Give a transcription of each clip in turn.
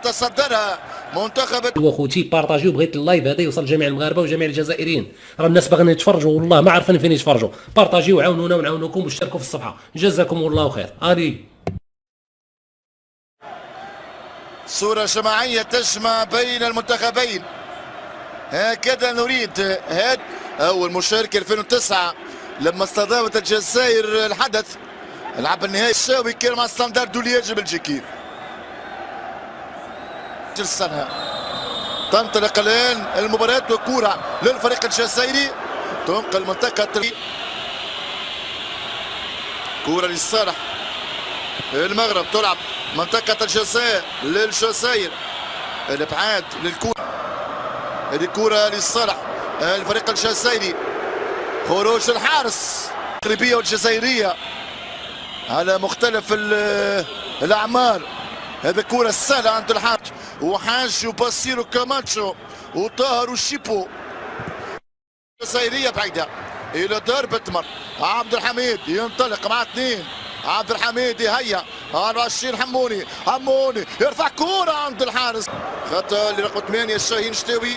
تصدرها منتخب. وخوتي بارطاجيو، بغيت اللايف هذا يوصل لجميع المغاربه وجميع الجزائريين، راه الناس باغيين يتفرجوا والله ما عارفين فين يتفرجوا. بارطاجيو وعاونونا ونعاونوكم واشتركوا في الصفحه، جزاكم الله خير. صورة جماعية تجمع بين المنتخبين، هكذا نريد. هذا أول مشاركة 2009 لما استضافت الجزائر الحدث، لعب النهائي الشاوي كان مع ستاندرد دولياج البلجيكي. السنة تنطلق الآن المباراة وكرة للفريق الجزائري، تنقل منطقة كرة للصالح المغرب، تلعب منطقة الجزائر للجزائر، الابعاد للكرة، هذه كرة للصالح الفريق الجزائري، خروج الحارس المغربية والجزائرية على مختلف الأعمار. هذا كرة سهلة عند الحارس وحاج وباسير وكاماتشو وطاهر وشيبو. الجزائرية بعيدة إلى ضربة مر، عبد الحميد ينطلق مع اثنين، عبد الحميد يهيا 24 حموني يرفع كرة عند الحارس، خطأ لرقم 8 الشاهين شتاوي.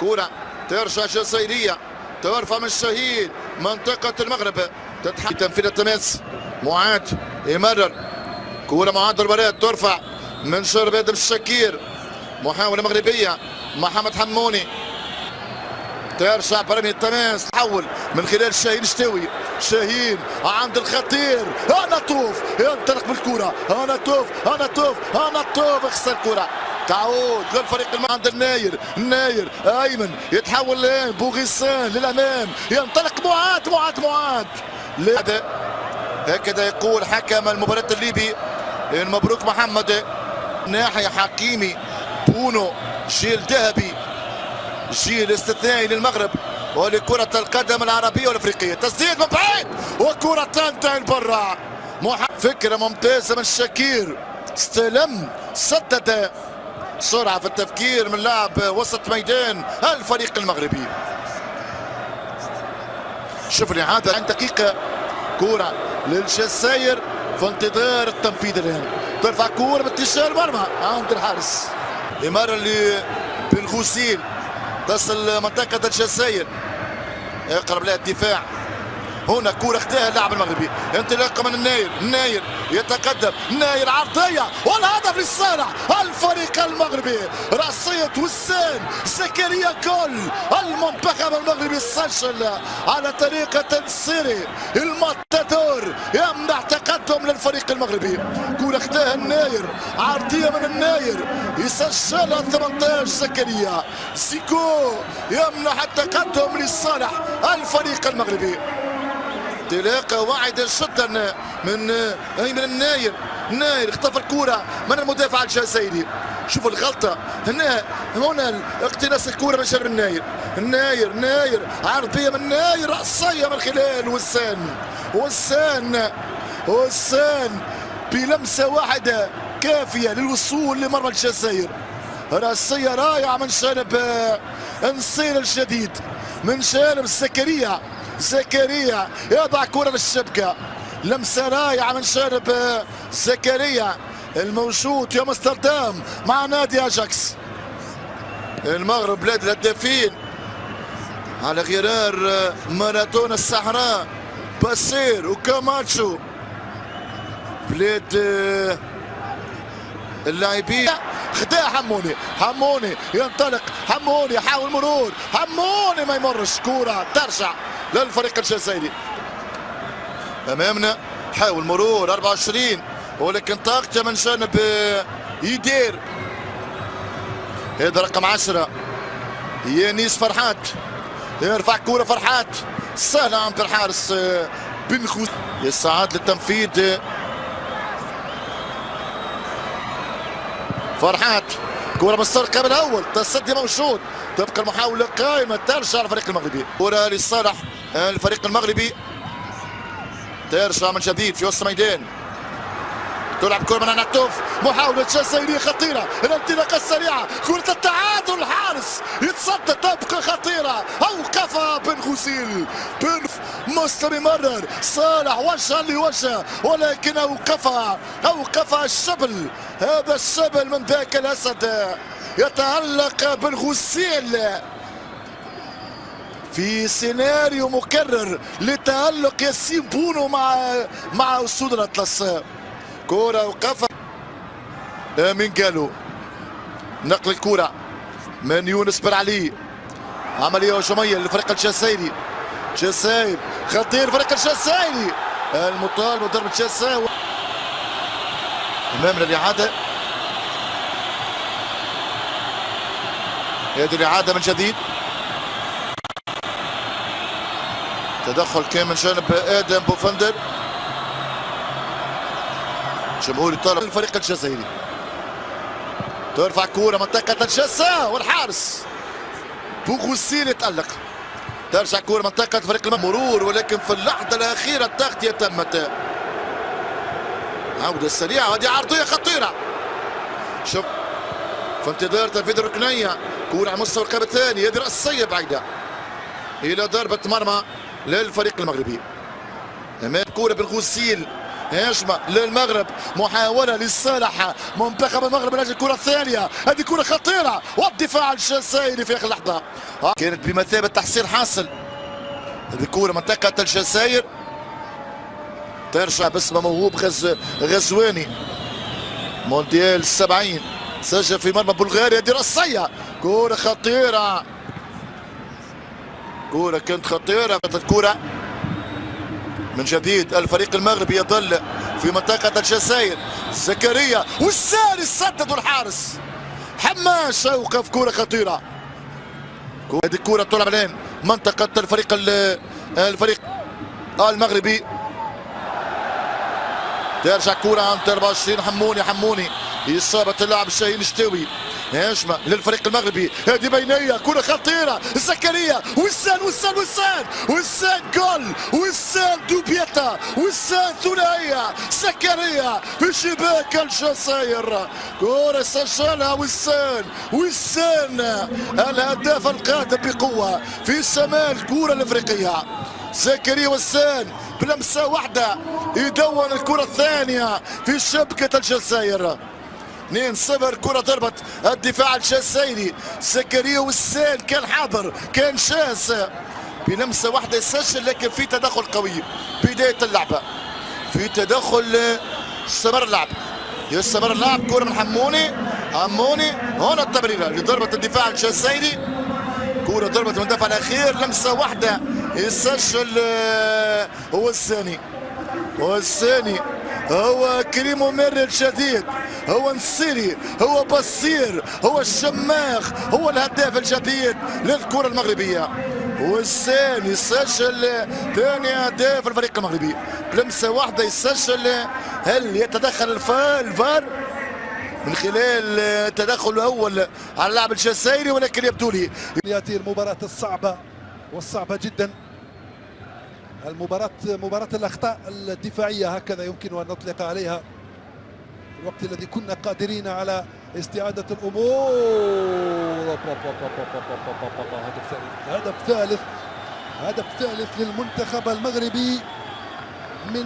كرة ترجع جزائرية، ترفع من شاهين منطقة المغرب، تنفيذ التماس. معاد يمرر كرة، معاد البراد ترفع من شرب ادم الشكير، محاولة مغربية محمد حموني، ترجع برمي التماس، تحول من خلال شاهين شتاوي، شاهين عند الخطير اناتوف ينطلق بالكرة، اناتوف يخسر الكرة، تعود للفريق عند الناير ايمن، يتحول الان بوغيسان للامام، ينطلق معاد هكذا يقول حكم المباراة الليبي. مبروك محمد، ناحية حكيمي بونو، جيل ذهبي، جيل استثنائي للمغرب ولكرة القدم العربية والافريقية. تسديد من بعيد وكرة تنتهي لبرا، فكرة ممتازة من شاكير، استلم سدد، سرعة في التفكير من لاعب وسط ميدان الفريق المغربي. شوف لي هذا عند دقيقة، كرة للجزائر في انتظار التنفيذ الان، ترفع كرة باتجاه المرمى عند الحارس، إمارة لبن غوسيل، تصل منطقة الجزائر، يقرب لها الدفاع. هنا كرة اختها اللاعب المغربي، انطلاقة من الناير يتقدم، الناير عرضية والهدف للصالح الفريق المغربي، رأسية وسام زكريا كول. المنتخب المغربي سجل على طريقة سيري الماتادور، يمنح تقدم للفريق المغربي. كرة اختها الناير، عرضية من الناير يسجلها 18 زكريا، سيكو يمنح التقدم للصالح الفريق المغربي. انطلاقه واعده جدا من ايمن الناير اختطف الكره من المدافع الجزائري. شوفوا الغلطه هنا اقتناص الكره من شر الناير عرضيه من الناير، راسيه من خلال وسان بلمسه واحده كافيه للوصول لمرمى الجزائر. راسيه رائعه من جانب انصير الجديد، من جانب زكريا يضع كرة للشبكة، لمسة رائعة من جانب زكريا الموجود في امستردام مع نادي اجاكس. المغرب بلاد الهدافين على غرار مارادونا الصحراء، باسير وكاماتشو، بلاد اللاعبين. خداع حموني ينطلق، حموني يحاول مرور، حموني ما يمرش، كرة ترجع للفريق الجزائري. امامنا حاول مرور 24 ولكن طاقته من جانب يدير. هذا رقم 10 يانيس فرحات، يرفع كرة فرحات سهلة عند الحارس بن خوس، يستعد للتنفيذ. فرحات كرة مسترقة من الأول، التصدي موجود، تبقى المحاولة قائمة، ترجع الفريق المغربي. كرة لصالح الفريق المغربي، ترجع من جديد في وسط الميدان. تلعب كرة من عناتوف، محاولة جزائرية خطيرة، الانطلاقة السريعة، كرة التعادل، الحارس يتصدى طبقة خطيرة، أوقفها بن غسيل، بن مسلم يمرر، صالح وجها لوجه ولكن أوقفها الشبل، هذا الشبل من ذاك الأسد، يتألق بن غسيل في سيناريو مكرر لتألق ياسين بونو مع أسود الأطلس. كرة وقفها من قالوا نقل الكرة من يونس بن علي، عملية هجومية للفريق الجزائري، جزائر خطير فريق الجزائري، المطالب بضربة جزاء أمامنا الإعادة. هذه الإعادة من جديد، تدخل كان من جانب آدم بوفندر، جمهور يطالب الفريق الجزائري، ترفع كرة منطقة الجزاء والحارس بوغوسيل يتألق، ترجع كرة منطقة فريق المرور ولكن في اللحظة الأخيرة التغطية تمت، عودة سريعة وهذه عرضية خطيرة، شوف في انتظار تنفيذ الركنية، كرة على مستوى الرقابة الثاني، هذه رأسية بعيدة إلى ضربة مرمى للفريق المغربي. أمام كرة بالغسيل، هجمة للمغرب، محاولة لصالح منتخب المغرب من أجل الكرة الثانية، هذه كرة خطيرة والدفاع الجزائري في آخر لحظة كانت بمثابة تحصيل حاصل. هذه كرة منطقة الجزائر ترجع باسم موهوب غزواني مونديال 70 سجل في مرمى بلغاريا، هذه رأسية، كرة خطيرة، كرة كانت خطيرة. الكرة من جديد الفريق المغربي يظل في منطقة الجزائر، زكريا والساري سدد الحارس، حماش اوقف كرة خطيرة، هذه الكرة تلعب الآن منطقة الفريق المغربي، ترجع كرة عند 24 حموني إصابة اللاعب الشاهين الشتاوي، هجمة للفريق المغربي، هذه بينية، كرة خطيرة، زكريا وسان جول، وسان دوبيتا، وسان ثنائية، زكريا في شباك الجزائر، كرة سجلها وسان الهداف القادم بقوة في شمال الكرة الأفريقية، زكريا وسان بلمسة واحدة يدون الكرة الثانية في شبكة الجزائر. 2-0 كرة ضربت الدفاع الجزائري، زكريا وسان كان حاضر، كان شاس بلمسة واحدة يسجل، لكن في تدخل قوي بداية اللعبة، في تدخل يستمر اللعب، كرة من حموني هنا التمريرة لضربة الدفاع الجزائري، كرة ضربت من الدفع الأخير، لمسة واحدة يسجل هو الثاني هو كريم مير الجديد، هو نصيري، هو بصير، هو الشماخ، هو الهداف الجديد للكرة المغربية، والثاني يسجل ثاني هداف الفريق المغربي بلمسة واحدة يسجل. هل يتدخل الفار من خلال التدخل الأول على اللاعب الجزائري؟ ولكن يبدو لي هذه المباراة الصعبة جدا، مباراة الأخطاء الدفاعية هكذا يمكن أن نطلق عليها، الوقت الذي كنا قادرين على استعادة الأمور. هدف ثالث للمنتخب المغربي من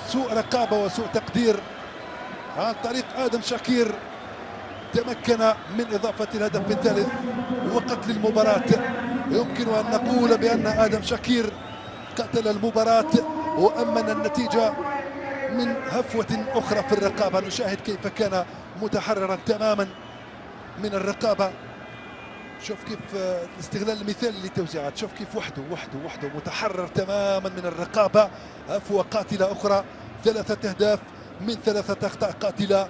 سوء رقابة وسوء تقدير عن طريق آدم شاكير، تمكن من إضافة الهدف الثالث وقتل المباراة. يمكن أن نقول بأن آدم شاكير قتل المباراة وأمن النتيجة من هفوة أخرى في الرقابة. نشاهد كيف كان متحررا تماما من الرقابة، شوف كيف الاستغلال المثالي للتوزيعات، شوف كيف وحده متحرر تماما من الرقابة. هفوة قاتلة أخرى، 3 أهداف من 3 أخطاء قاتلة.